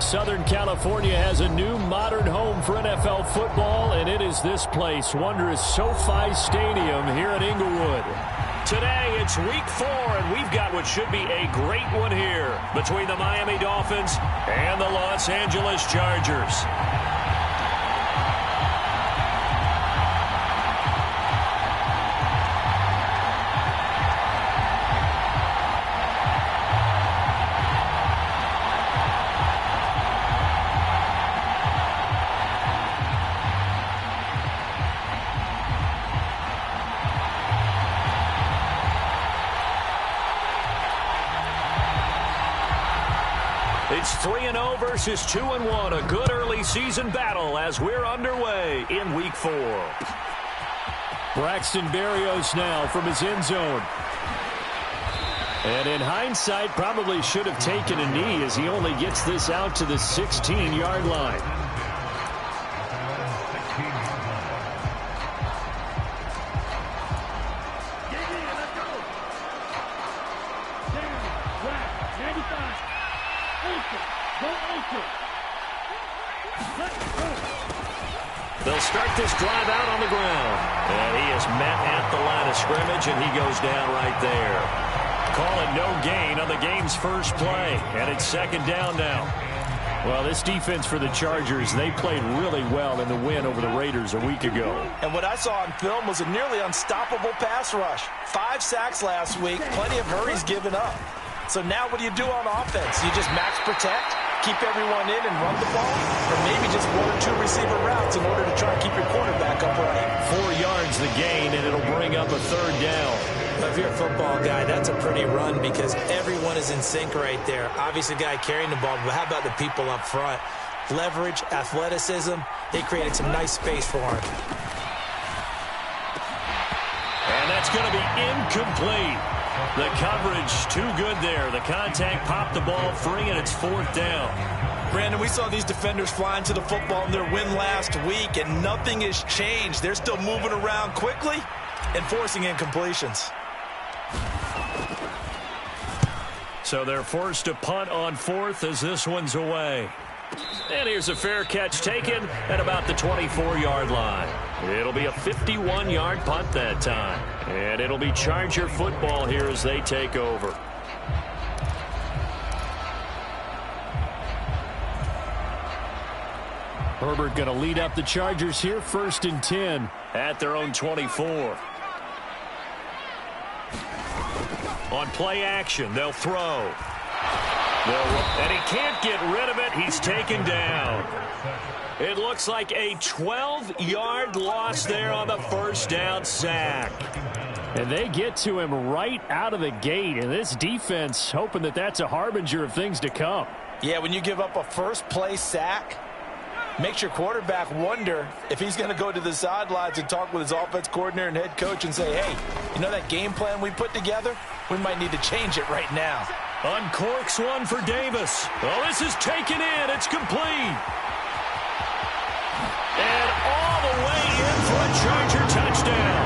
Southern California has a new modern home for NFL football, and it is this place, wondrous SoFi Stadium here in Inglewood. Today, it's week 4, and we've got what should be a great one here between the Miami Dolphins and the Los Angeles Chargers. It's 3-0 versus 2-1, a good early season battle as we're underway in week 4. Braxton Berrios now from his end zone. And in hindsight, probably should have taken a knee as he only gets this out to the 16-yard line. They'll start this drive out on the ground. And he is met at the line of scrimmage, and he goes down right there. Call it no gain on the game's first play. And it's second down now. Well, this defense for the Chargers, they played really well in the win over the Raiders a week ago. And what I saw on film was a nearly unstoppable pass rush. 5 sacks last week, plenty of hurries given up. So now what do you do on offense? You just max protect, keep everyone in and run the ball, or maybe just 1 or 2 receiver routes in order to try and keep your quarterback upright. 4 yards the gain, and it'll bring up a third down. Well, if you're a football guy, that's a pretty run because everyone is in sync right there. Obviously, the guy carrying the ball, but how about the people up front? Leverage, athleticism, they created some nice space for him. And that's going to be incomplete. The coverage too good there. The contact popped the ball free, and it's 4th down. Brandon, we saw these defenders flying to the football in their win last week, and nothing has changed. They're still moving around quickly and forcing incompletions. So they're forced to punt on 4th as this one's away. And here's a fair catch taken at about the 24-yard line. It'll be a 51-yard punt that time. And it'll be Charger football here as they take over. Herbert going to lead up the Chargers here, 1st and 10 at their own 24. On play action, they'll throw. And he can't get rid of it. He's taken down. It looks like a 12-yard loss there on the first down sack. And they get to him right out of the gate. And this defense hoping that that's a harbinger of things to come. Yeah, when you give up a first-play sack, makes your quarterback wonder if he's going to go to the sidelines and talk with his offense coordinator and head coach and say, hey, you know that game plan we put together? We might need to change it right now. Uncorks one for Davis. Oh, this is taken in. It's complete. And all the way in for a Charger touchdown.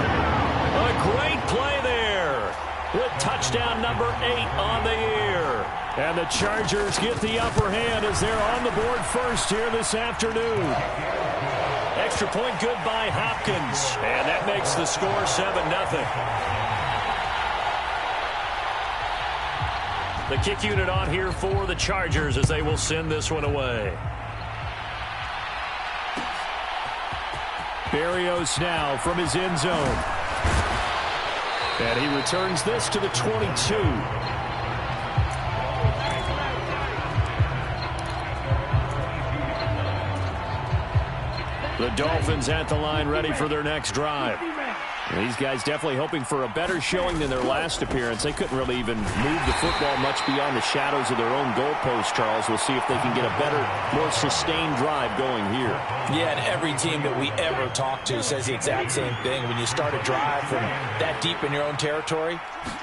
A great play there with touchdown number 8 on the year. And the Chargers get the upper hand as they're on the board first here this afternoon. Extra point good by Hopkins. And that makes the score 7-0. The kick unit on here for the Chargers as they will send this one away. Berrios now from his end zone. And he returns this to the 22. The Dolphins at the line ready for their next drive. And these guys definitely hoping for a better showing than their last appearance. They couldn't really even move the football much beyond the shadows of their own goalpost, Charles. We'll see if they can get a better, more sustained drive going here. Yeah, and every team that we ever talk to says the exact same thing. When you start a drive from that deep in your own territory,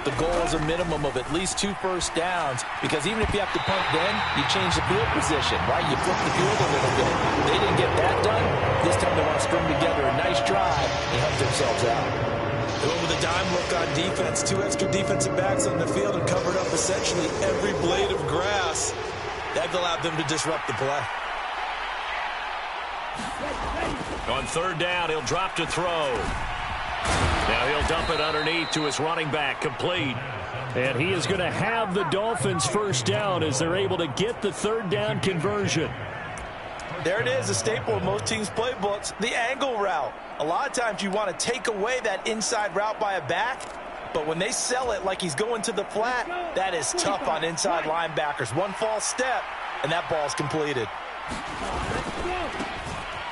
the goal is a minimum of at least 2 first downs, because even if you have to punt then, you change the field position, right? You flip the field a little bit. They didn't get that done. This time they want to string together a nice drive and help themselves out. They went with a dime look on defense. 2 extra defensive backs on the field and covered up essentially every blade of grass. That allowed them to disrupt the play. On third down, he'll drop to throw. Now he'll dump it underneath to his running back, complete. And he is going to have the Dolphins first down as they're able to get the third down conversion. There it is, a staple of most teams' playbooks, the angle route. A lot of times you want to take away that inside route by a back, but when they sell it like he's going to the flat, that is tough on inside linebackers. One false step, and that ball's completed.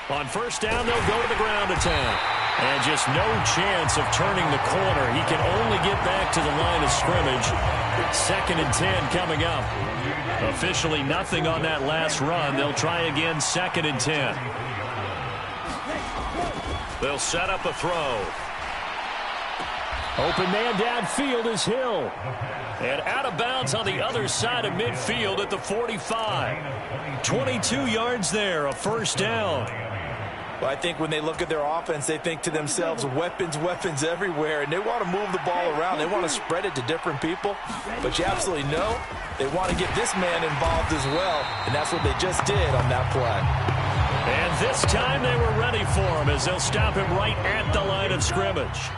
On first down, they'll go to the ground attack. And just no chance of turning the corner. He can only get back to the line of scrimmage. 2nd and 10 coming up. Officially nothing on that last run. They'll try again 2nd and 10. They'll set up a throw. Open man downfield is Hill. And out of bounds on the other side of midfield at the 45. 22 yards there, a first down. Well, I think when they look at their offense, they think to themselves, weapons, weapons everywhere, and they want to move the ball around. They want to spread it to different people, but you absolutely know they want to get this man involved as well, and that's what they just did on that play. And this time they were ready for him as they'll stop him right at the line of scrimmage.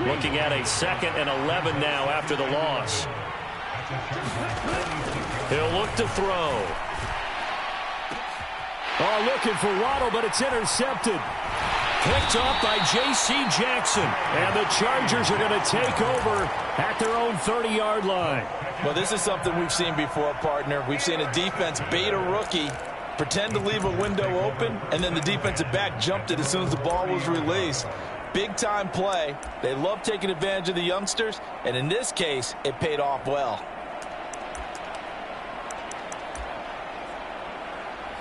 Looking at a 2nd and 11 now after the loss. He'll look to throw. Oh, looking for Waddle, but it's intercepted. Picked off by J.C. Jackson. And the Chargers are going to take over at their own 30-yard line. Well, this is something we've seen before, partner. We've seen a defense bait a rookie, pretend to leave a window open, and then the defensive back jumped it as soon as the ball was released. Big-time play. They love taking advantage of the youngsters, and in this case, it paid off well.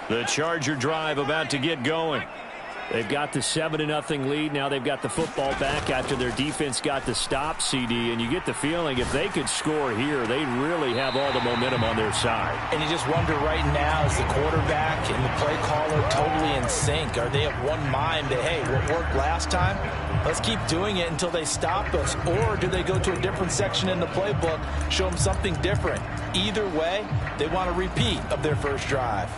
The Charger drive about to get going. They've got the 7-0 lead. Now they've got the football back after their defense got the stop, CD. And you get the feeling if they could score here, they'd really have all the momentum on their side. And you just wonder right now, is the quarterback and the play caller totally in sync? Are they of one mind that, hey, what worked last time? Let's keep doing it until they stop us. Or do they go to a different section in the playbook, show them something different? Either way, they want a repeat of their first drive.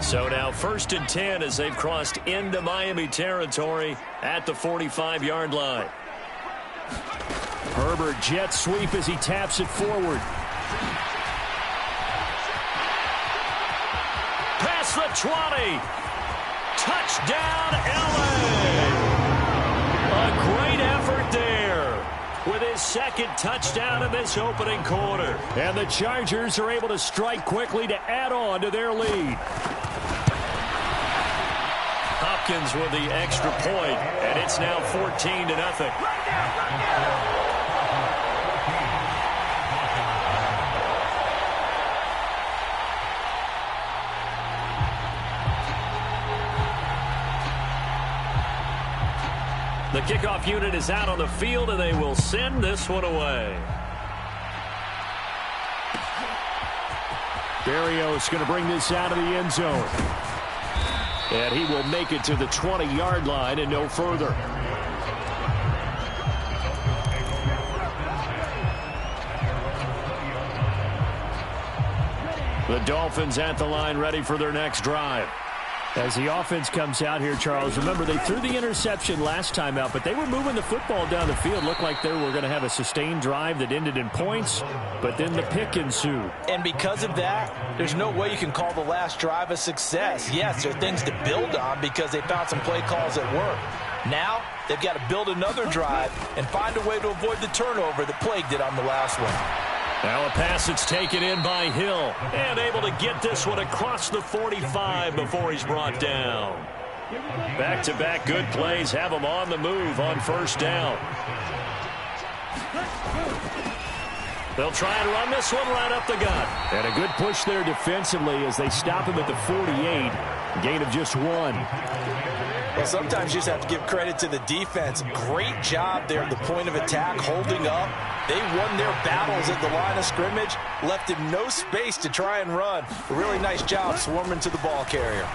So now 1st and 10 as they've crossed into Miami territory at the 45-yard line. Herbert jet sweep as he taps it forward. Past the 20. Touchdown, LA. A great effort there with his 2nd touchdown in this opening quarter. And the Chargers are able to strike quickly to add on to their lead. Hopkins with the extra point, and it's now 14-0. The kickoff unit is out on the field, and they will send this one away. Berrios going to bring this out of the end zone. And he will make it to the 20-yard line and no further. The Dolphins at the line ready for their next drive. As the offense comes out here, Charles, remember they threw the interception last time out, but they were moving the football down the field. Looked like they were going to have a sustained drive that ended in points, but then the pick ensued. And because of that, there's no way you can call the last drive a success. Yes, there are things to build on because they found some play calls that work. Now, they've got to build another drive and find a way to avoid the turnover that plagued it on the last one. Now a pass that's taken in by Hill. And able to get this one across the 45 before he's brought down. Back-to-back good plays have him on the move on first down. They'll try and run this one right up the gut. And a good push there defensively as they stop him at the 48. Gain of just 1. Well, sometimes you just have to give credit to the defense. Great job there at the point of attack, holding up. They won their battles at the line of scrimmage, left him no space to try and run. A really nice job swarming to the ball carrier.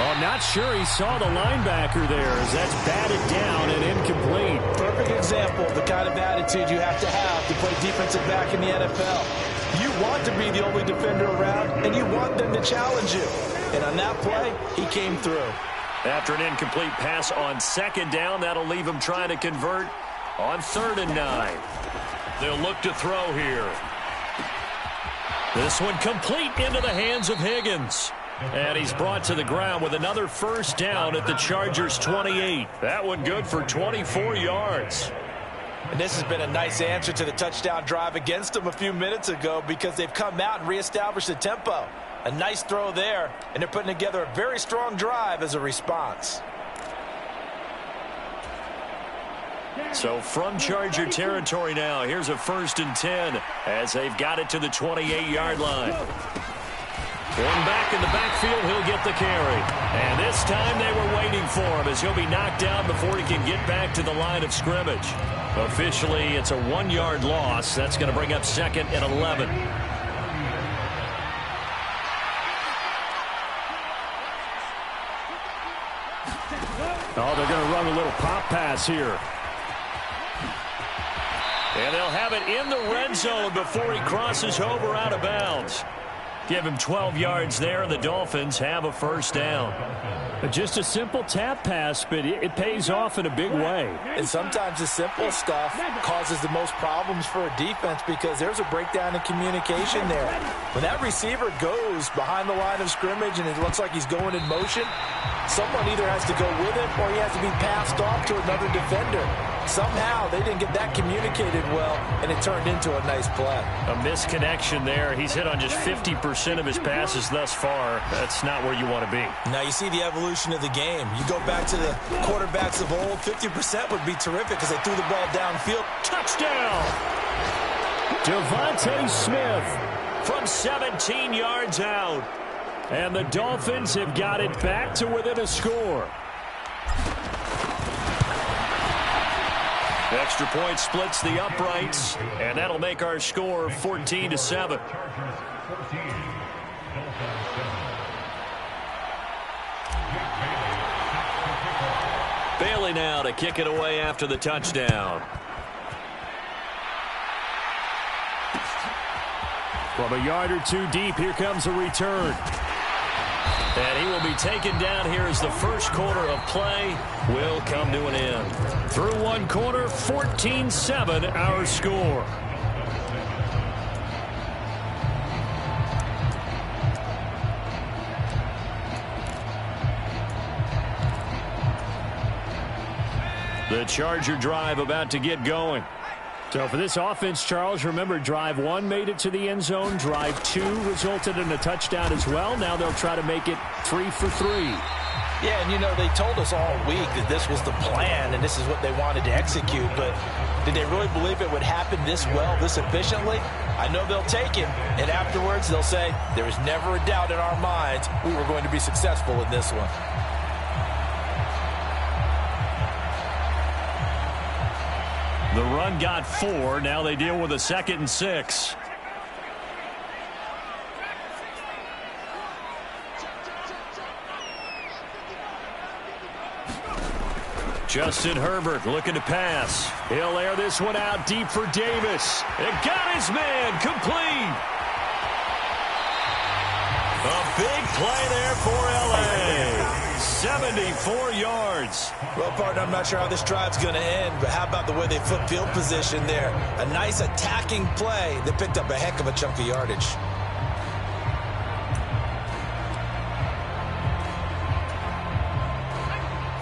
Oh, not sure he saw the linebacker there as that's batted down and incomplete. Perfect example of the kind of attitude you have to play defensive back in the NFL. You want to be the only defender around, and you want them to challenge you. And on that play, he came through. After an incomplete pass on second down, that'll leave him trying to convert on 3rd and 9. They'll look to throw here. This one complete into the hands of Higgins. And he's brought to the ground with another first down at the Chargers' 28. That one good for 24 yards. And this has been a nice answer to the touchdown drive against them a few minutes ago because they've come out and reestablished the tempo. A nice throw there, and they're putting together a very strong drive as a response. So from Charger territory now, here's a 1st and 10 as they've got it to the 28-yard line. One back in the backfield, he'll get the carry. And this time they were waiting for him as he'll be knocked down before he can get back to the line of scrimmage. Officially, it's a 1-yard loss. That's going to bring up 2nd and 11. Oh, they're going to run a little pop pass here. And they'll have it in the red zone before he crosses over out of bounds. Give him 12 yards there, and the Dolphins have a first down. Just a simple tap pass, but it pays off in a big way. And sometimes the simple stuff causes the most problems for a defense because there's a breakdown in communication there. When that receiver goes behind the line of scrimmage and it looks like he's going in motion, someone either has to go with him or he has to be passed off to another defender. Somehow they didn't get that communicated well, and it turned into a nice play. A misconnection there. He's hit on just 50% of his passes thus far. That's not where you want to be. Now you see the evolution of the game. You go back to the quarterbacks of old, 50% would be terrific because they threw the ball downfield. Touchdown! Devontae Smith from 17 yards out. And the Dolphins have got it back to within a score. Extra point splits the uprights, and that'll make our score 14-7. Bailey now to kick it away after the touchdown. From a yard or two deep, here comes a return. And he will be taken down here as the first quarter of play will come to an end. Through one quarter, 14-7 our score. The Charger drive about to get going. So for this offense, Charles, remember, drive 1 made it to the end zone. Drive 2 resulted in a touchdown as well. Now they'll try to make it 3 for 3. Yeah, and you know, they told us all week that this was the plan and this is what they wanted to execute. But did they really believe it would happen this well, this efficiently? I know they'll take it, and afterwards they'll say, there was never a doubt in our minds we were going to be successful in this one. The run got 4. Now they deal with a 2nd and 6. Justin Herbert looking to pass. He'll air this one out deep for Davis. It got his man complete. A big play there for L.A. 74 yards. Well, partner, I'm not sure how this drive's going to end, but how about the way they flip field position there? A nice attacking play that picked up a heck of a chunk of yardage.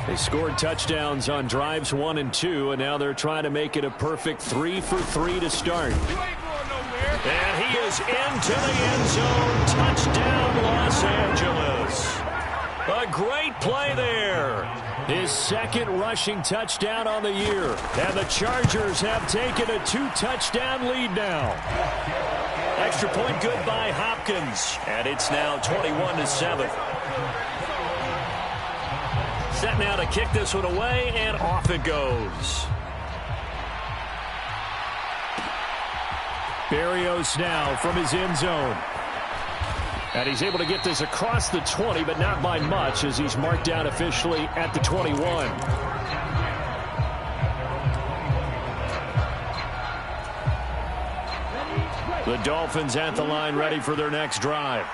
They scored touchdowns on drives 1 and 2, and now they're trying to make it a perfect 3 for 3 to start. And he is into the end zone. Touchdown, Los Angeles. A great play there. His 2nd rushing touchdown on the year. And the Chargers have taken a 2-touchdown lead now. Extra point good by Hopkins. And it's now 21-7. Set now to kick this one away, and off it goes. Berrios now from his end zone. And he's able to get this across the 20, but not by much as he's marked down officially at the 21. The Dolphins at the line ready for their next drive.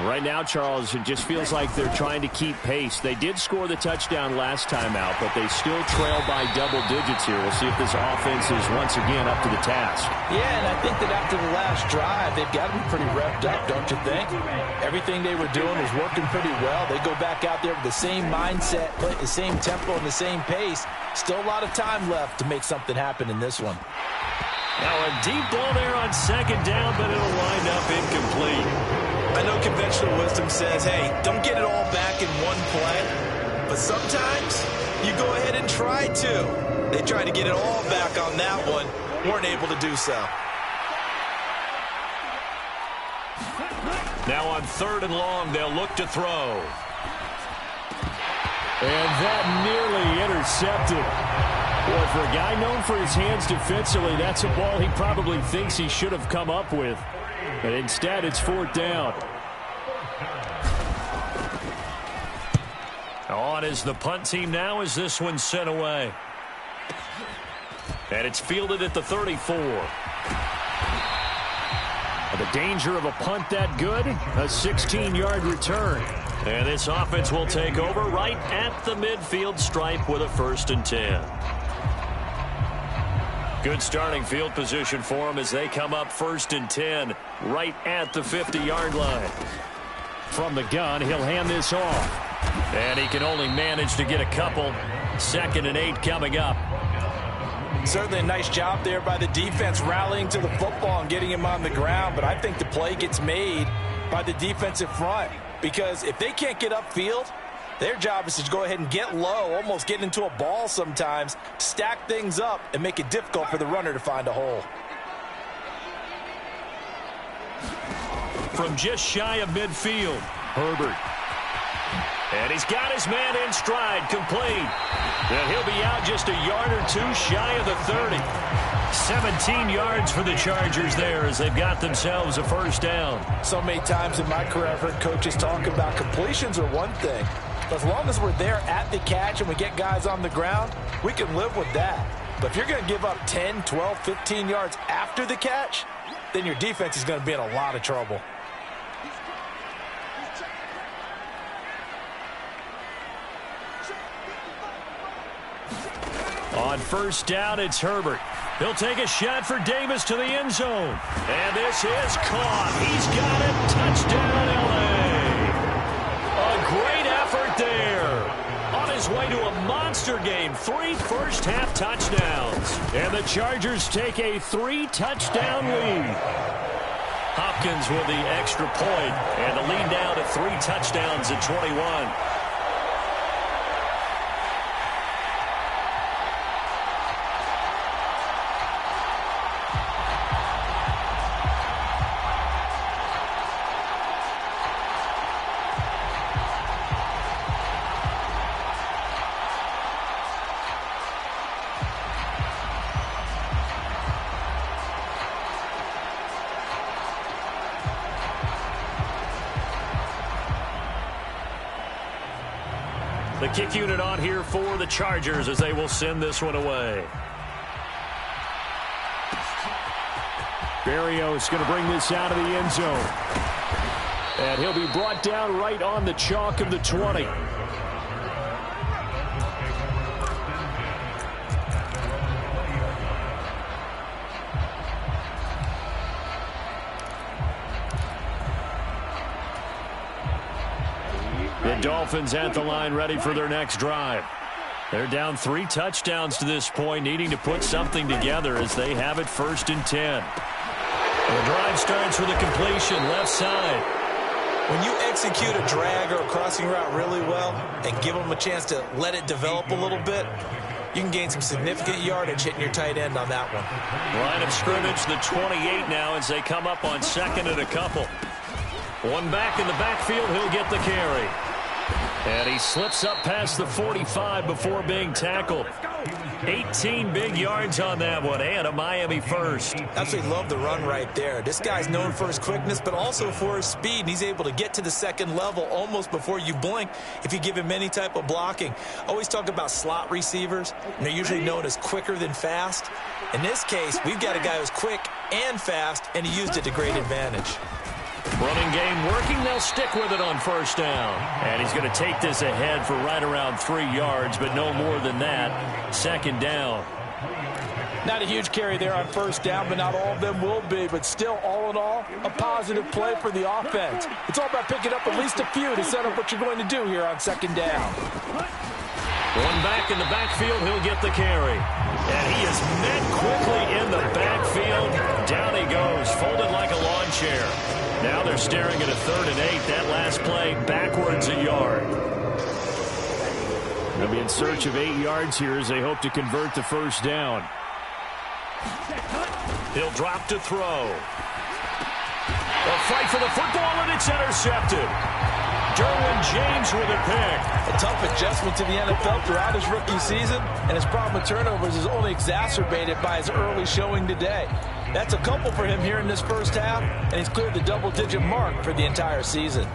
Right now, Charles, it just feels like they're trying to keep pace. They did score the touchdown last time out, but they still trail by double digits here. We'll see if this offense is once again up to the task. Yeah, and I think that after the last drive, they've got to be pretty revved up, don't you think? Everything they were doing was working pretty well. They go back out there with the same mindset, the same tempo, and the same pace. Still a lot of time left to make something happen in this one. Now a deep ball there on second down, but it'll wind up incomplete. I know conventional wisdom says, hey, don't get it all back in one play. But sometimes you go ahead and try to. They tried to get it all back on that one. Weren't able to do so. Now on 3rd and long, they'll look to throw. And that nearly intercepted. Boy, for a guy known for his hands defensively, that's a ball he probably thinks he should have come up with. But instead, it's 4th down. On is the punt team now as this one's sent away. And it's fielded at the 34. The danger of a punt that good, a 16-yard return. And this offense will take over right at the midfield stripe with a 1st and 10. Good starting field position for them as they come up 1st and 10 right at the 50-yard line. From the gun, he'll hand this off. And he can only manage to get a couple. 2nd and 8 coming up. Certainly a nice job there by the defense rallying to the football and getting him on the ground. But I think the play gets made by the defensive front. Because if they can't get upfield, their job is to go ahead and get low, almost get into a ball sometimes, stack things up, and make it difficult for the runner to find a hole. From just shy of midfield, Herbert. And he's got his man in stride, complete. And he'll be out just a yard or two shy of the 30. 17 yards for the Chargers there as they've got themselves a 1st down. So many times in my career, I've heard coaches talk about completions are one thing. But as long as we're there at the catch and we get guys on the ground, we can live with that. But if you're going to give up 10, 12, 15 yards after the catch, then your defense is going to be in a lot of trouble. On 1st down, it's Herbert. He'll take a shot for Davis to the end zone. And this is caught. He's got it. Touchdown, L.A. A great effort there. On his way to a monster game. 3 first-half touchdowns. And the Chargers take a 3-touchdown lead. Hopkins with the extra point. And the lead now to 3 touchdowns at 21. The kick unit on here for the Chargers as they will send this one away. Berrios going to bring this out of the end zone. And he'll be brought down right on the chalk of the 20. The Dolphins at the line ready for their next drive. They're down 3 touchdowns to this point, needing to put something together as they have it 1st and 10. The drive starts with a completion left side. When you execute a drag or a crossing route really well and give them a chance to let it develop a little bit, you can gain some significant yardage hitting your tight end on that one. Line of scrimmage, the 28 now as they come up on 2nd and a couple. One back in the backfield, he'll get the carry. And he slips up past the 45 before being tackled. 18 big yards on that one, and a Miami first. Absolutely love the run right there. This guy's known for his quickness, but also for his speed. And he's able to get to the second level almost before you blink if you give him any type of blocking. Always talk about slot receivers, and they're usually known as quicker than fast. In this case, we've got a guy who's quick and fast, and he used it to great advantage. Running game working. They'll stick with it on first down. And he's going to take this ahead for right around 3 yards, but no more than that. Second down. Not a huge carry there on first down, but not all of them will be. But still, all in all, a positive play for the offense. It's all about picking up at least a few to set up what you're going to do here on second down. One back in the backfield, he'll get the carry. And he is met quickly in the backfield. Down he goes, folded like a lawn chair. Now they're staring at a 3rd and 8. That last play backwards a yard. They'll be in search of 8 yards here as they hope to convert the first down. He'll drop to throw. A fight for the football, and it's intercepted. Derwin James with a pick. A tough adjustment to the NFL throughout his rookie season, and his problem with turnovers is only exacerbated by his early showing today. That's a couple for him here in this first half, and he's cleared the double-digit mark for the entire season.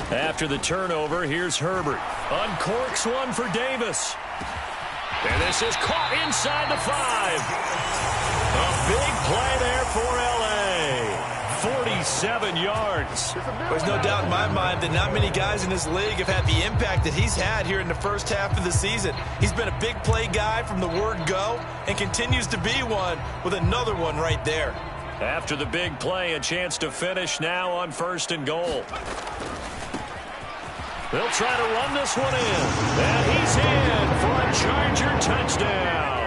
After the turnover, here's Herbert. Uncorks one for Davis. And this is caught inside the 5. A big play there for L.A. 47 yards. There's no doubt in my mind that not many guys in this league have had the impact that he's had here in the first half of the season. He's been a big play guy from the word go and continues to be one with another one right there. After the big play, a chance to finish now on 1st and goal. They'll try to run this one in. And he's in for a Charger touchdown.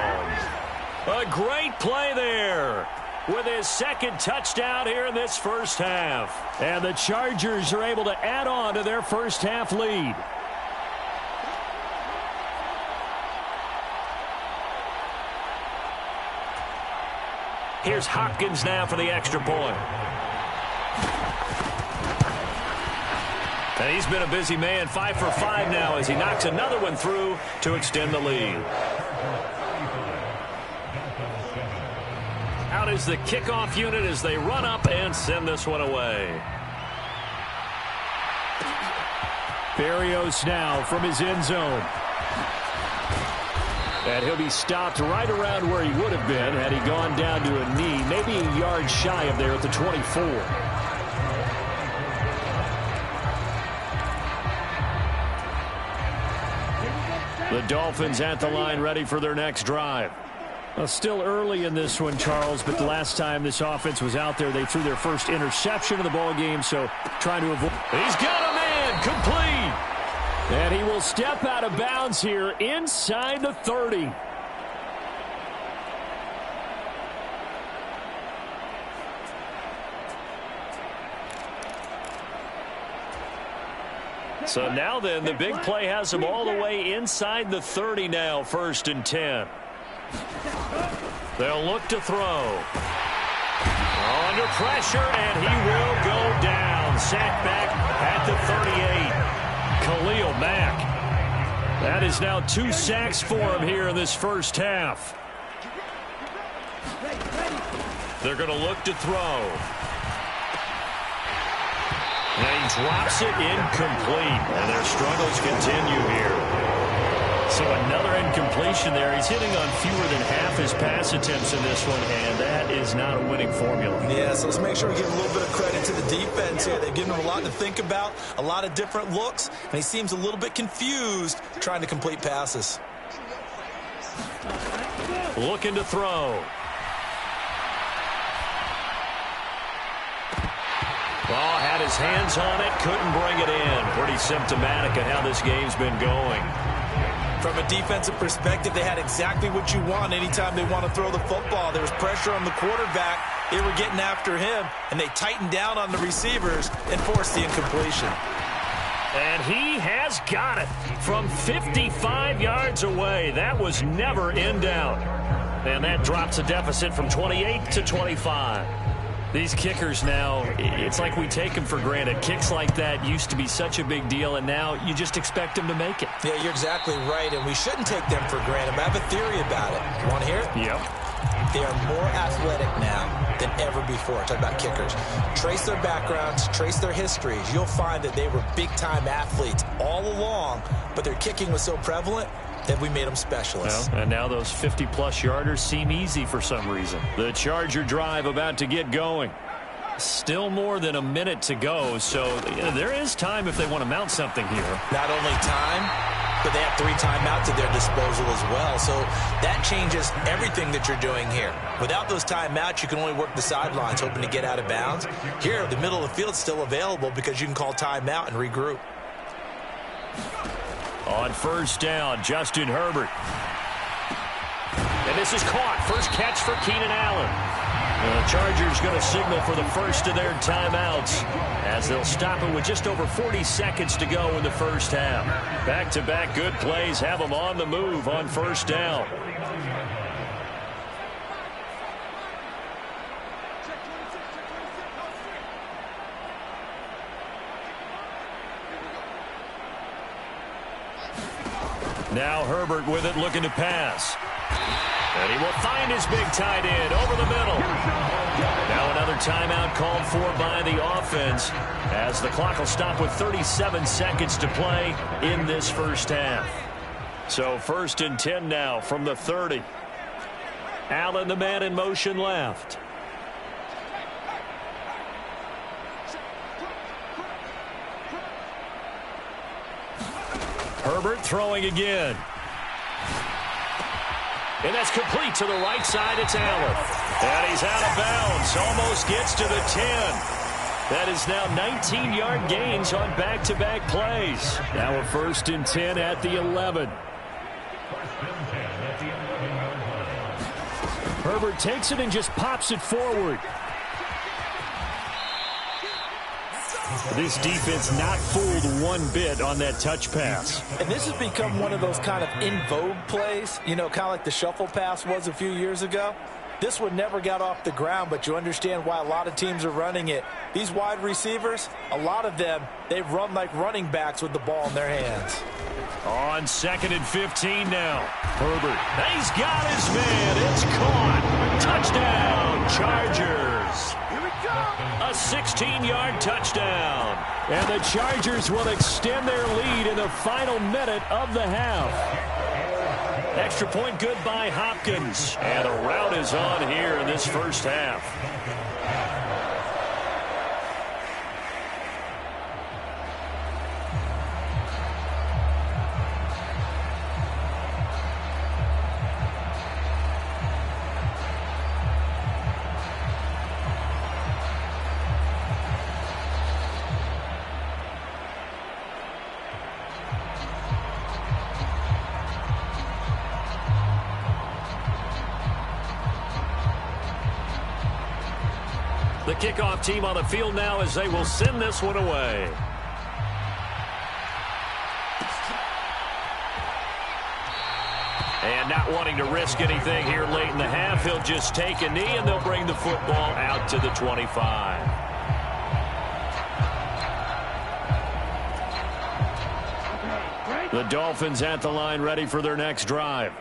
A great play there with his 2nd touchdown here in this first half. And the Chargers are able to add on to their first half lead. Here's Hopkins now for the extra point. And he's been a busy man, 5 for 5 now as he knocks another one through to extend the lead. Out is the kickoff unit as they run up and send this one away. Berrios now from his end zone. And he'll be stopped right around where he would have been had he gone down to a knee, maybe a yard shy of there at the 24. The Dolphins at the line ready for their next drive. Well, still early in this one, Charles, but the last time this offense was out there, they threw their first interception of the ball game, so trying to avoid. He's got a man, complete. And he will step out of bounds here inside the 30. So now then, the big play has them all the way inside the 30 now, 1st and 10. They'll look to throw. Under pressure, and he will go down. Sacked back at the 38. Khalil Mack. That is now 2 sacks for him here in this first half. They're going to look to throw. And he drops it incomplete. And their struggles continue here. So another incompletion there. He's hitting on fewer than half his pass attempts in this one, and that is not a winning formula. Yeah, so let's make sure we give a little bit of credit to the defense here. They've given him a lot to think about, a lot of different looks, and he seems a little bit confused trying to complete passes. Looking to throw. Ball had his hands on it, couldn't bring it in. Pretty symptomatic of how this game's been going. From a defensive perspective, they had exactly what you want anytime they want to throw the football. There was pressure on the quarterback. They were getting after him, and they tightened down on the receivers and forced the incompletion. And he has got it from 55 yards away. That was never in doubt. And that drops a deficit from 28 to 25. These kickers now, it's like we take them for granted. Kicks like that used to be such a big deal, and now you just expect them to make it. Yeah, you're exactly right, and we shouldn't take them for granted. But I have a theory about it. You want to hear it? Yep. They are more athletic now than ever before. Talk about kickers. Trace their backgrounds, trace their histories. You'll find that they were big-time athletes all along, but their kicking was so prevalent that we made them specialists. Well, and now those 50-plus yarders seem easy for some reason. The Charger drive about to get going. Still more than a minute to go, so there is time if they want to mount something here. Not only time, but they have 3 timeouts at their disposal as well. So that changes everything that you're doing here. Without those timeouts, you can only work the sidelines, hoping to get out of bounds. Here, the middle of the field's still available because you can call timeout and regroup. On first down, Justin Herbert. And this is caught. First catch for Keenan Allen. The Chargers going to signal for the first of their timeouts as they'll stop it with just over 40 seconds to go in the first half. Back-to-back good plays have them on the move on first down. Now Herbert with it, looking to pass. And he will find his big tight end over the middle. Now another timeout called for by the offense as the clock will stop with 37 seconds to play in this first half. So 1st and 10 now from the 30. Allen, the man in motion left. Herbert throwing again. And that's complete to the right side. It's Allen. And he's out of bounds. Almost gets to the 10. That is now 19-yard gains on back-to-back plays. Now a 1st and 10 at the 11. Herbert takes it and just pops it forward. This defense not fooled one bit on that touch pass. And this has become one of those kind of in vogue plays, you know, kind of like the shuffle pass was a few years ago. This one never got off the ground, but you understand why a lot of teams are running it. These wide receivers, a lot of them, they run like running backs with the ball in their hands. On 2nd and 15 now. Herbert. He's got his man. It's caught. Touchdown, Chargers. A 16-yard touchdown. And the Chargers will extend their lead in the final minute of the half. Extra point good by Hopkins. And a rout is on here in this first half. The kickoff team on the field now as they will send this one away. And not wanting to risk anything here late in the half, he'll just take a knee and they'll bring the football out to the 25. The Dolphins at the line ready for their next drive.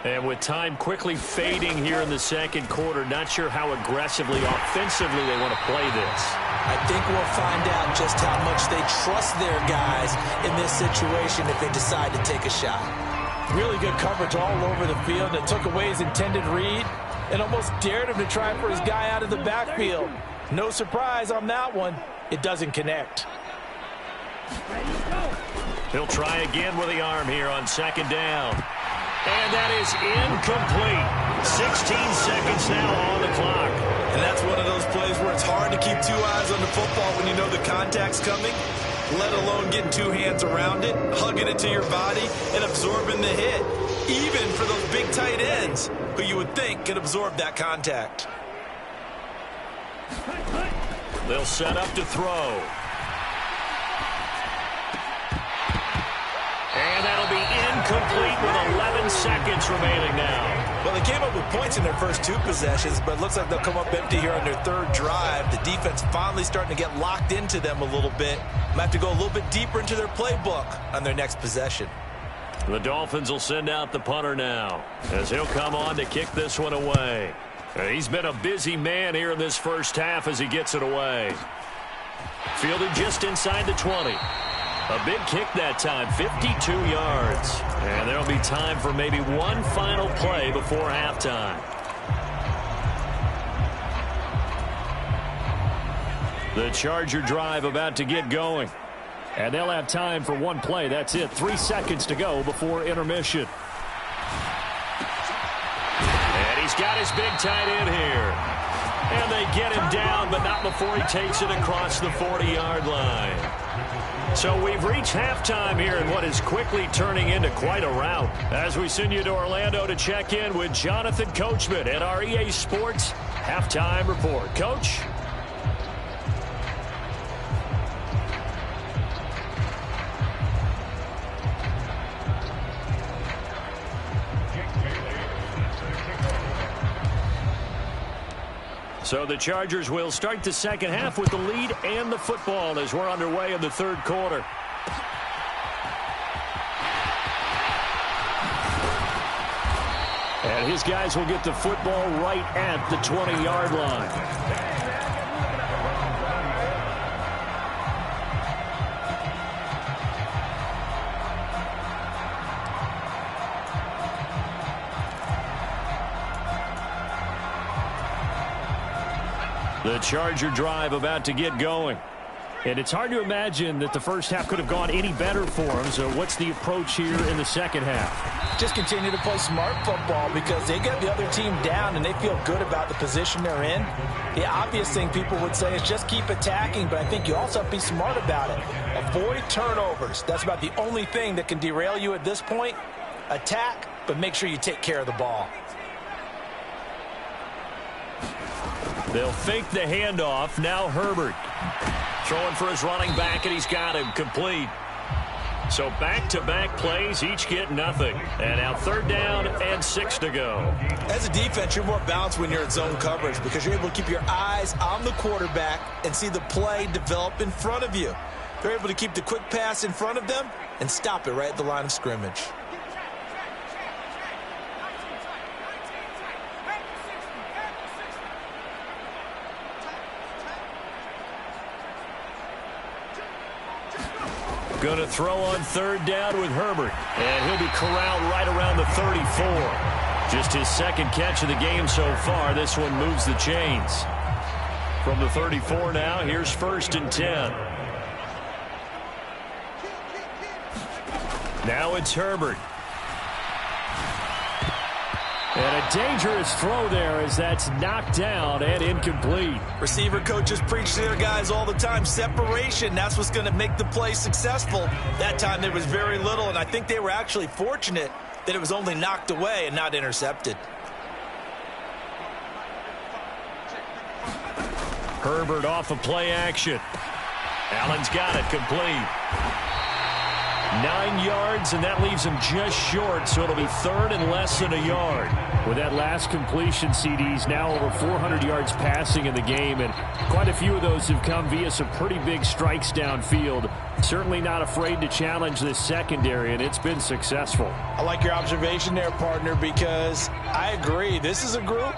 And with time quickly fading here in the second quarter, not sure how aggressively, offensively they want to play this. I think we'll find out just how much they trust their guys in this situation if they decide to take a shot. Really good coverage all over the field that took away his intended read and almost dared him to try for his guy out of the backfield. No surprise on that one. It doesn't connect. He'll try again with the arm here on 2nd down. And that is incomplete. 16 seconds now on the clock. And that's one of those plays where it's hard to keep 2 eyes on the football when you know the contact's coming, let alone getting 2 hands around it, hugging it to your body, and absorbing the hit, even for those big tight ends who you would think could absorb that contact. They'll set up to throw. And that'll be incomplete with 11 seconds remaining now. Well, they came up with points in their first 2 possessions, but it looks like they'll come up empty here on their 3rd drive. The defense finally starting to get locked into them a little bit. Might have to go a little bit deeper into their playbook on their next possession. The Dolphins will send out the punter now, as he'll come on to kick this one away. He's been a busy man here in this first half as he gets it away. Fielded just inside the 20. A big kick that time, 52 yards. And there'll be time for maybe one final play before halftime. The Charger drive about to get going. And they'll have time for one play. That's it. 3 seconds to go before intermission. And he's got his big tight end here. And they get him down, but not before he takes it across the 40-yard line. So we've reached halftime here in what is quickly turning into quite a rout. As we send you to Orlando to check in with Jonathan Coachman at our EA Sports Halftime Report. Coach? So the Chargers will start the second half with the lead and the football as we're underway in the 3rd quarter. And his guys will get the football right at the 20-yard line. The Charger drive about to get going. And it's hard to imagine that the first half could have gone any better for them. So what's the approach here in the second half? Just continue to play smart football because they get the other team down and they feel good about the position they're in. The obvious thing people would say is just keep attacking, but I think you also have to be smart about it. Avoid turnovers. That's about the only thing that can derail you at this point. Attack, but make sure you take care of the ball. They'll fake the handoff. Now Herbert throwing for his running back, and he's got him complete. So back-to-back plays, each get nothing. And now 3rd down and 6 to go. As a defense, you're more balanced when you're in zone coverage because you're able to keep your eyes on the quarterback and see the play develop in front of you. They're able to keep the quick pass in front of them and stop it right at the line of scrimmage. Going to throw on 3rd down with Herbert. And he'll be corralled right around the 34. Just his 2nd catch of the game so far. This one moves the chains. From the 34 now, here's 1st and 10. Now it's Herbert. And a dangerous throw there as that's knocked down and incomplete. Receiver coaches preach to their guys all the time. Separation, that's what's going to make the play successful. That time there was very little, and I think they were actually fortunate that it was only knocked away and not intercepted. Herbert off of play action. Allen's got it complete. 9 yards, and that leaves him just short, so it'll be 3rd and less than a yard. With that last completion, CD's now over 400 yards passing in the game, and quite a few of those have come via some pretty big strikes downfield. Certainly not afraid to challenge this secondary, and it's been successful. I like your observation there, partner, because I agree. This is a group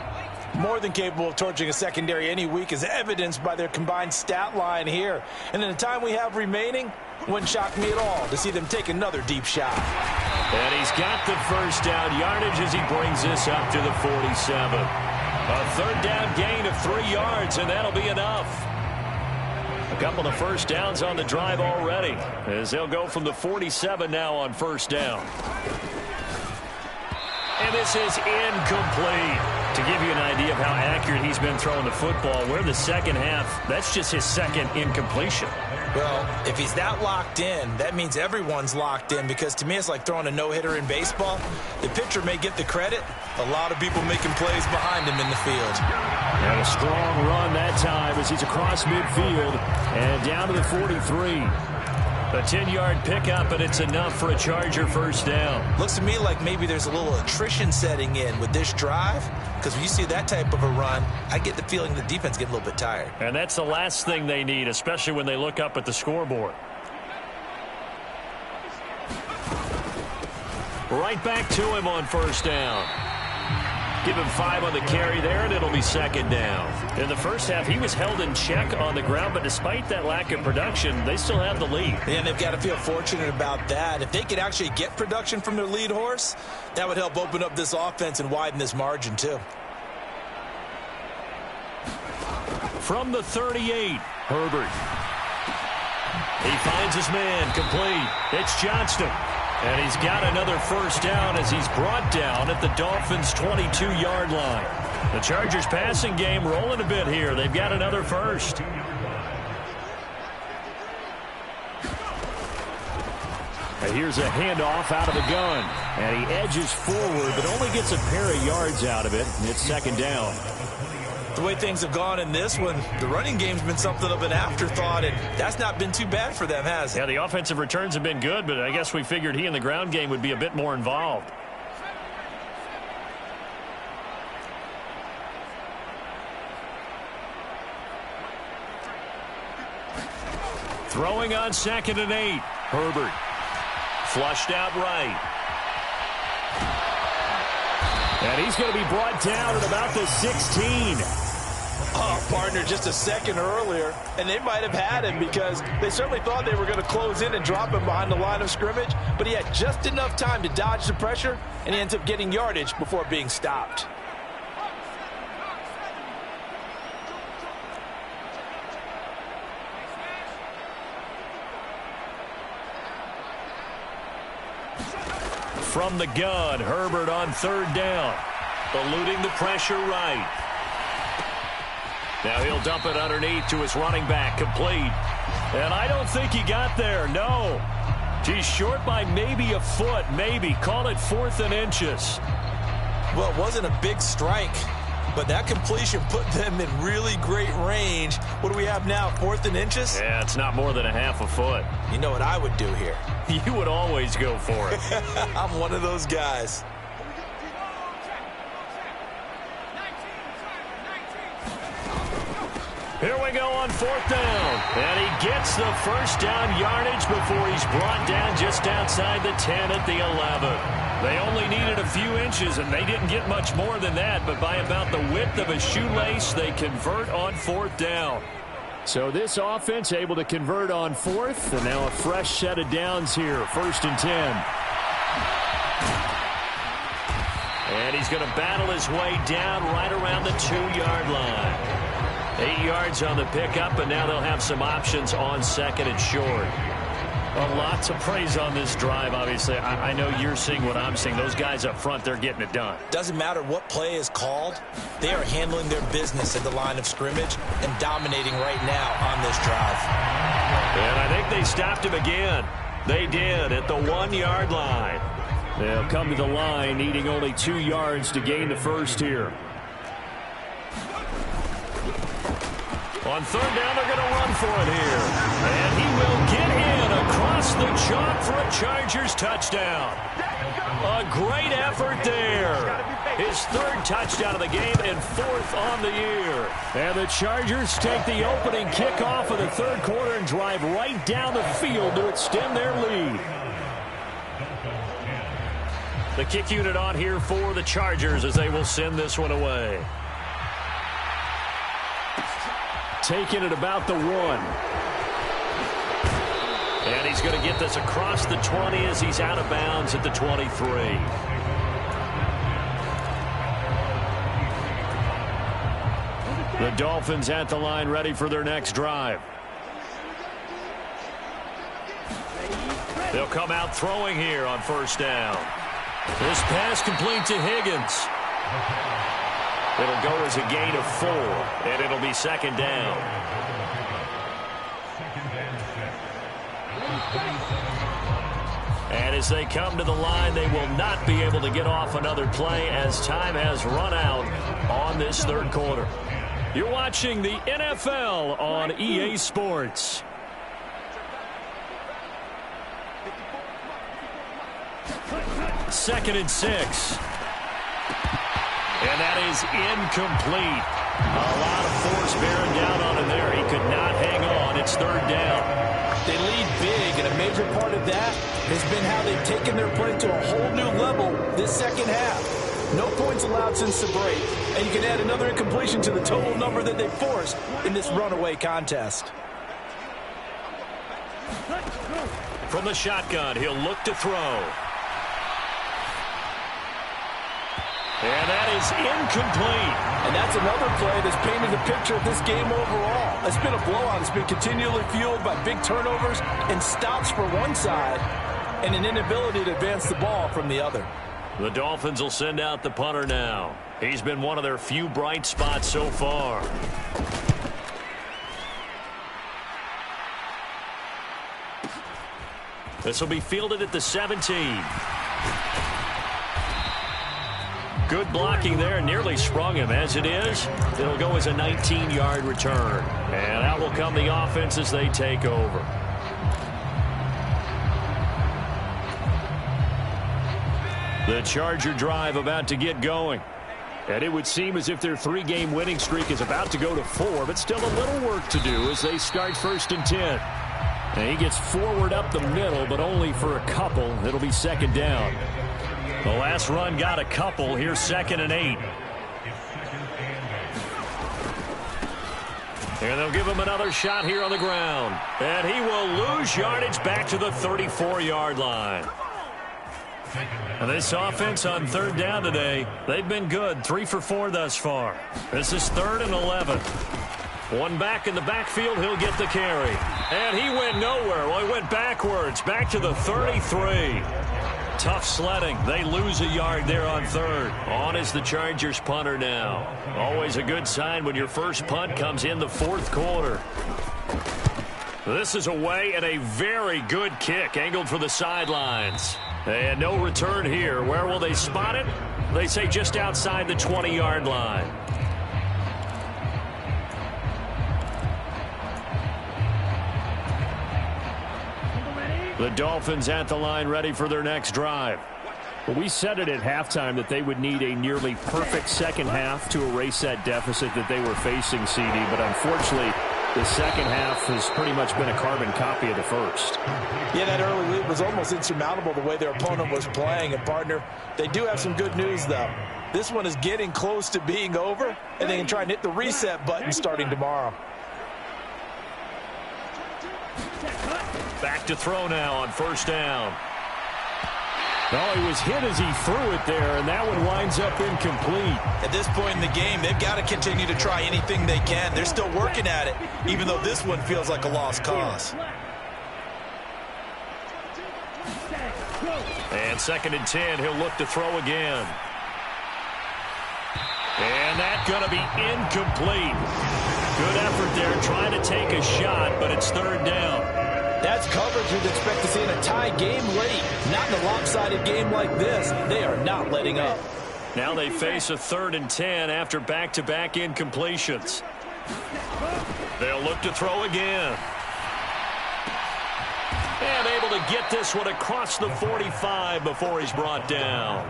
more than capable of torching a secondary any week, as evidenced by their combined stat line here. And in the time we have remaining, wouldn't shock me at all to see them take another deep shot. And he's got the 1st down yardage as he brings this up to the 47. A 3rd down gain of 3 yards, and that'll be enough. A couple of 1st downs on the drive already, as they'll go from the 47 now on 1st down. And this is incomplete. To give you an idea of how accurate he's been throwing the football, we're in the second half. That's just his 2nd incompletion. Well, if he's that locked in, that means everyone's locked in, because to me it's like throwing a no-hitter in baseball. The pitcher may get the credit. A lot of people making plays behind him in the field. And a strong run that time as he's across midfield and down to the 43. A 10-yard pickup, and it's enough for a Charger first down. Looks to me like maybe there's a little attrition setting in with this drive, because when you see that type of a run, I get the feeling the defense getting a little bit tired. And that's the last thing they need, especially when they look up at the scoreboard. Right back to him on first down. Give him 5 on the carry there, and it'll be second down. In the first half, he was held in check on the ground, but despite that lack of production, they still have the lead. And they've got to feel fortunate about that. If they could actually get production from their lead horse, that would help open up this offense and widen this margin, too. From the 38, Herbert. He finds his man, complete. It's Johnston. And he's got another first down as he's brought down at the Dolphins' 22-yard line. The Chargers' passing game rolling a bit here. They've got another first. And here's a handoff out of the gun. And he edges forward, but only gets a pair of yards out of it. And it's second down. The way things have gone in this one, the running game's been something of an afterthought, and that's not been too bad for them, has it? Yeah, the offensive returns have been good, but I guess we figured he in the ground game would be a bit more involved. Throwing on 2nd and 8. Herbert. Flushed out right. And he's going to be brought down at about the 16. Oh, partner, just a second earlier, and they might have had him because they certainly thought they were going to close in and drop him behind the line of scrimmage, but he had just enough time to dodge the pressure, and he ends up getting yardage before being stopped. From the gun, Herbert on 3rd down. Eluding the pressure right. Now he'll dump it underneath to his running back, complete. And I don't think he got there, no. He's short by maybe a foot, maybe. Call it 4th and inches. Well, it wasn't a big strike, but that completion put them in really great range. What do we have now, 4th and inches? Yeah, it's not more than a half a foot. You know what I would do here? You would always go for it. I'm one of those guys. Here we go on 4th down. And he gets the first down yardage before he's brought down just outside the 10 at the 11. They only needed a few inches, and they didn't get much more than that, but by about the width of a shoelace, they convert on 4th down. So this offense able to convert on 4th, and now a fresh set of downs here, 1st and 10. And he's going to battle his way down right around the 2-yard line. 8 yards on the pickup, and now they'll have some options on 2nd and short. Well, lots of praise on this drive, obviously. I know you're seeing what I'm seeing. Those guys up front, they're getting it done. Doesn't matter what play is called. They are handling their business at the line of scrimmage and dominating right now on this drive. And I think they stopped him again. They did at the 1-yard line. They'll come to the line needing only 2 yards to gain the first here. On 3rd down, they're going to run for it here. And he will get in across the chalk for a Chargers touchdown. A great effort there. His 3rd touchdown of the game and 4th on the year. And the Chargers take the opening kickoff of the 3rd quarter and drive right down the field to extend their lead. The kick unit on here for the Chargers as they will send this one away. Taking it about the 1. And he's going to get this across the 20 as he's out of bounds at the 23. The Dolphins at the line ready for their next drive. They'll come out throwing here on 1st down. This pass complete to Higgins. It'll go as a gain of 4, and it'll be 2nd down. And as they come to the line, they will not be able to get off another play as time has run out on this 3rd quarter. You're watching the NFL on EA Sports. 2nd and 6. And that is incomplete. A lot of force bearing down on him there. He could not hang on. It's 3rd down. They lead big, and a major part of that has been how they've taken their play to a whole new level this second half. No points allowed since the break, and you can add another incompletion to the total number that they forced in this runaway contest. From the shotgun, he'll look to throw. And that is incomplete. And that's another play that's painted the picture of this game overall. It's been a blowout. It's been continually fueled by big turnovers and stops for one side and an inability to advance the ball from the other. The Dolphins will send out the punter now. He's been one of their few bright spots so far. This will be fielded at the 17. Good blocking there. Nearly sprung him. As it is, it'll go as a 19-yard return. And out will come the offense as they take over. The Charger drive about to get going. And it would seem as if their 3-game winning streak is about to go to 4, but still a little work to do as they start 1st and 10. And he gets forward up the middle, but only for a couple. It'll be 2nd down. The last run got a couple. Here's 2nd and 8. And they'll give him another shot here on the ground. And he will lose yardage back to the 34-yard line. And this offense on 3rd down today, they've been good. 3 for 4 thus far. This is 3rd and 11. One back in the backfield. He'll get the carry. And he went nowhere. Well, he went backwards. Back to the 33. Tough sledding. They lose a yard there on 3rd. On is the Chargers punter now. Always a good sign when your first punt comes in the 4th quarter. This is away and a very good kick angled for the sidelines. And no return here. Where will they spot it? They say just outside the 20-yard line. The Dolphins at the line ready for their next drive. Well, we said it at halftime that they would need a nearly perfect second half to erase that deficit that they were facing, CD. But unfortunately, the second half has pretty much been a carbon copy of the first. Yeah, that early lead was almost insurmountable the way their opponent was playing. And, partner, they do have some good news, though. This one is getting close to being over, and they can try and hit the reset button starting tomorrow. Back to throw now on 1st down. No, he was hit as he threw it there, and that one winds up incomplete. At this point in the game, they've got to continue to try anything they can. They're still working at it, even though this one feels like a lost cause. And 2nd and 10, he'll look to throw again. And that's going to be incomplete. Good effort there trying to take a shot, but it's 3rd down. That's coverage you'd expect to see in a tie game late. Not in a lopsided game like this. They are not letting up. Now they face a 3rd and 10 after back-to-back incompletions. They'll look to throw again. And able to get this one across the 45 before he's brought down.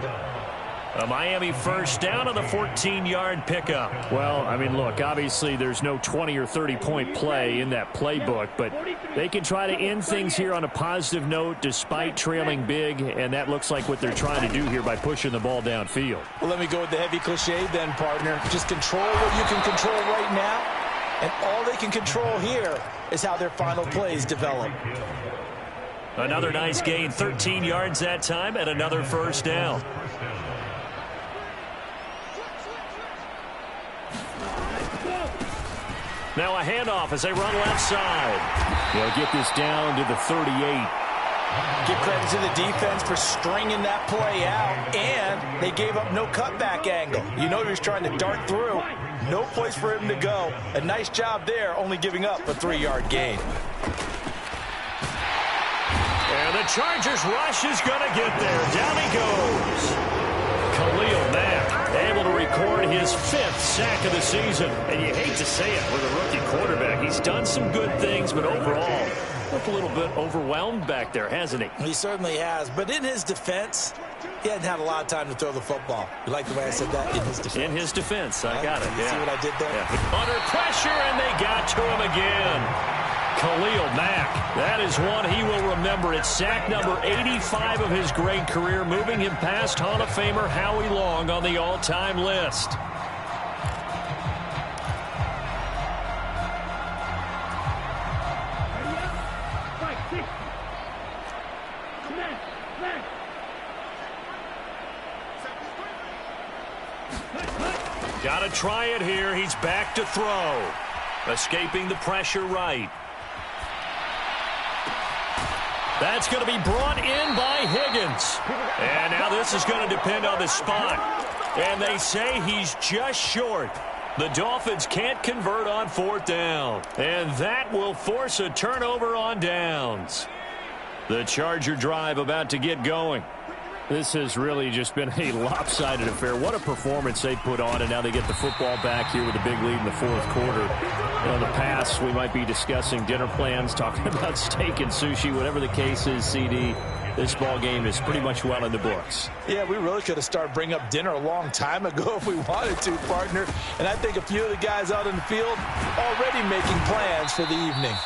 A Miami 1st down on the 14-yard pickup. Well, I mean, look, obviously there's no 20 or 30-point play in that playbook, but they can try to end things here on a positive note despite trailing big, and that looks like what they're trying to do here by pushing the ball downfield. Well, let me go with the heavy cliche then, partner. Just control what you can control right now, and all they can control here is how their final plays develop. Another nice gain, 13 yards that time, and another 1st down. Now a handoff as they run left side. They'll get this down to the 38. Give credit to the defense for stringing that play out, and they gave up no cutback angle. You know he was trying to dart through. No place for him to go. A nice job there, only giving up a 3-yard gain. And the Chargers rush is going to get there. Down he goes. Khalil Mack able to record his 5th sack of the season. And you hate to say it with a rookie quarterback. He's done some good things, but overall, Looked a little bit overwhelmed back there, hasn't he? He certainly has. But in his defense, he hadn't had a lot of time to throw the football. You like the way I said that? In his defense. In his defense. I got it. You see what I did there? Yeah. Under pressure, and they got to him again. Khalil Mack. That is one he will remember. It's sack number 85 of his great career, moving him past Hall of Famer Howie Long on the all-time list. Got to try it here. He's back to throw. Escaping the pressure right. That's going to be brought in by Higgins. And now this is going to depend on the spot. And they say he's just short. The Dolphins can't convert on 4th down. And that will force a turnover on downs. The Charger drive about to get going. This has really just been a lopsided affair. What a performance they put on, and now they get the football back here with a big lead in the 4th quarter. In the past, we might be discussing dinner plans, talking about steak and sushi, whatever the case is, CD. This ball game is pretty much well in the books. Yeah, we really could have started bringing up dinner a long time ago if we wanted to, partner. And I think a few of the guys out in the field already making plans for the evening.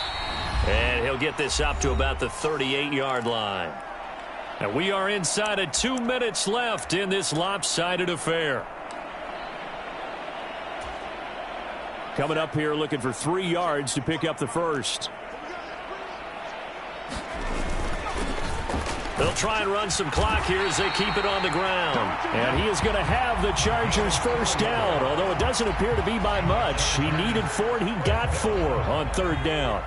And he'll get this up to about the 38-yard line. And we are inside of 2 minutes left in this lopsided affair. Coming up here looking for 3 yards to pick up the first. They'll try and run some clock here as they keep it on the ground. And he is going to have the Chargers first down, although it doesn't appear to be by much. He needed 4 and he got 4 on 3rd down.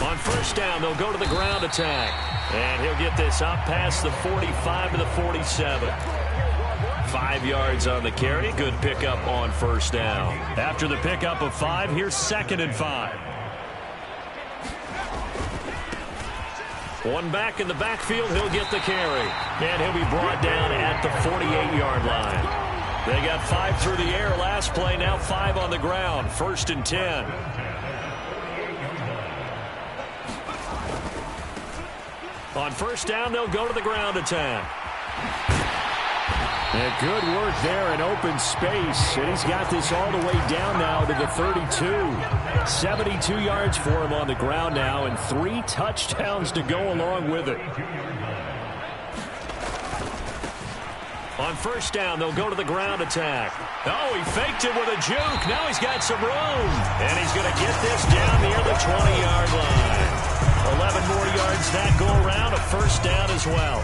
On 1st down, they'll go to the ground attack. And he'll get this up past the 45 to the 47. 5 yards on the carry. Good pickup on 1st down. After the pickup of 5, here's 2nd and 5. One back in the backfield, he'll get the carry. And he'll be brought down at the 48-yard line. They got 5 through the air last play, now 5 on the ground. 1st and 10. On 1st down, they'll go to the ground attack. And good work there in open space. And he's got this all the way down now to the 32. 72 yards for him on the ground now, and 3 touchdowns to go along with it. On 1st down, they'll go to the ground attack. Oh, he faked it with a juke. Now he's got some room. And he's going to get this down near the 20-yard line. 11 more yards that go around, a 1st down as well.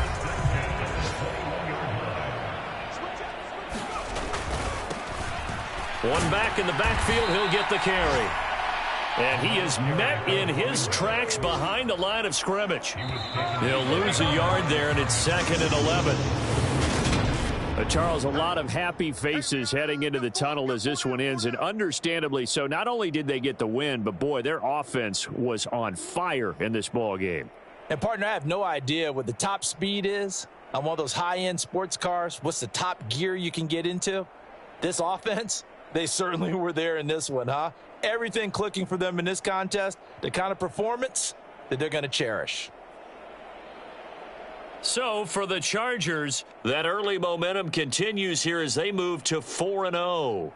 One back in the backfield, he'll get the carry. And he is met in his tracks behind the line of scrimmage. He'll lose a yard there, and it's 2nd and 11. Charles, a lot of happy faces heading into the tunnel as this one ends, and understandably so. Not only did they get the win, but, boy, their offense was on fire in this ball game. And, partner, I have no idea what the top speed is on one of those high-end sports cars. What's the top gear you can get into? This offense, they certainly were there in this one, huh? Everything clicking for them in this contest, the kind of performance that they're going to cherish. So, for the Chargers, that early momentum continues here as they move to 4-0.